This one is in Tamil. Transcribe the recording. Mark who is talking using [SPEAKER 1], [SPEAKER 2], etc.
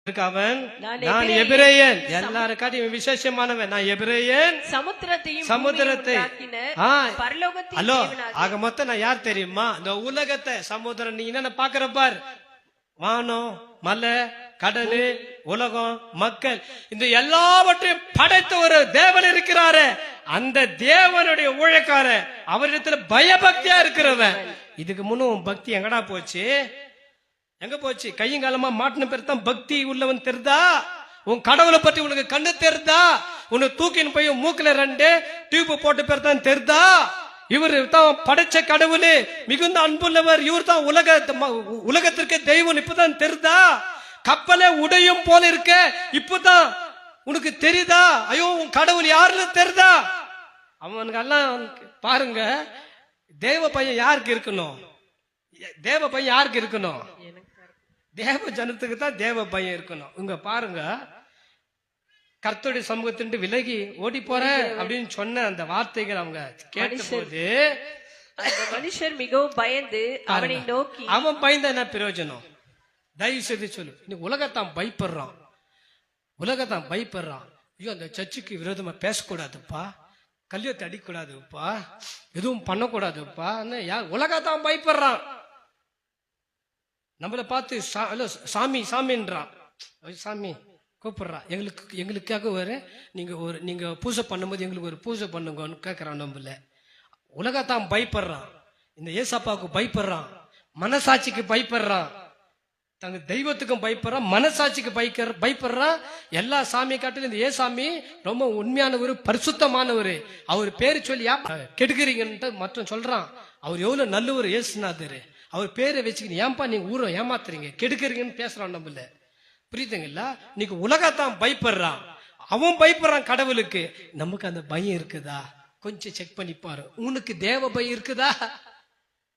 [SPEAKER 1] அவன் நான் எபிரேயன், எல்லாரும் காட்டி விசேஷமானவன். நான் எபிரேயன், சமுத்திரத்தை ஹலோ ஆக மொத்தம் நான் யார் தெரியுமா? இந்த உலகத்தை சமுத்திரம் நீ என்ன பாக்குற பார், வானம், மலை, கடலு, உலகம், மக்கள், இந்த எல்லாவற்றையும் படைத்த ஒரு தேவன் இருக்கிறாரு. அந்த தேவனுடைய ஊழியக்கார, அவரிடத்துல பயபக்தியா இருக்கிறவன். இதுக்கு முன்னும் பக்தி எங்கடா போச்சு? எங்க போச்சு? கையங்காலமா மாட்டின பேர் தான் பக்தி உள்ளவன் தெரிதா? உன் கடவுளை பற்றி உனக்கு கண்ணு தெரிதா? உன்னை தூக்கின்னு போய் மூக்குல 2 டியூப் போட்ட பேர் தான் தெரிதா? இவர் தான் படைச்ச கடவுள், மிகுந்த அன்புள்ளவர், இவர் தான் உலகத்திற்கு தெய்வம் இப்பதான் தெரிதா? கப்பலே உடையும் போல இருக்க இப்பதான் உனக்கு தெரியுதா? ஐயோ உன் கடவுள் யாருன்னு தெரிதா? அவனுக்கு எல்லாம் பாருங்க. தேவ பையன் யாருக்கு இருக்கணும்? தேவ பையன் யாருக்கு இருக்கணும்? தேவ ஜனத்துக்கு தான் தேவ பையன் இருக்கணும். இங்க பாருங்க, கர்த்தருடைய சமூகத்தின் விலகி ஓடி போற அப்படின்னு சொன்ன அந்த வார்த்தைகள் அவங்க கேட்ட போது
[SPEAKER 2] மனுஷர் மிகவும் பயந்து அவனை நோக்கி,
[SPEAKER 1] அவன் பயந்த என்ன பிரயோஜனம்? தயவு செய்து சொல்லு. இன்னைக்கு உலகத்தான் பயப்படுறான், உலகத்தான் பயப்படுறான். ஐயோ அந்த சர்ச்சுக்கு விரோதமா பேசக்கூடாதுப்பா, கல்யாணத்தை அடிக்கூடாதுப்பா, எதுவும் பண்ணக்கூடாதுப்பா, உலகத்தான் பயப்படுறான். நம்மளை பார்த்து சாமி சாமின்றான். சாமி கூப்பிடுறா, எங்களுக்காக நீங்க பூஜை பண்ணும்போது எங்களுக்கு ஒரு பூஜை பண்ணுங்கன்னு கேட்கறான். நம்மள உலகத்தான் பயப்படுறான். இந்த ஏசப்பாவுக்கு பயப்படுறான், மனசாட்சிக்கு பயப்படுறான், தங்க தெய்வத்துக்கும் பயப்படுறான், மனசாட்சிக்கு பயப்படுறான். எல்லா சாமியை காட்டிலும் இந்த ஏசாமி ரொம்ப உண்மையானவர், பரிசுத்தமானவர். அவர் பேரு சொல்லி கெடுக்கிறீங்கன்ட்டு மற்றும் சொல்றான். அவர் எவ்வளவு நல்லவர் ஏசுநாதர். அவர் பேரை வச்சுக்கிட்டு ஏன்பா நீங்க ஊரை ஏமாத்துறீங்க, கெடுக்கிறீங்கன்னு பேசுறான். நம்மள புரியுதுங்களா? நீங்க உலகத்தான் பயப்படுறான், அவன் பயப்படுறான் கடவுளுக்கு. நமக்கு அந்த பயம் இருக்குதா? கொஞ்சம் செக் பண்ணி பாரு. உனக்கு தேவ பயம் இருக்குதா?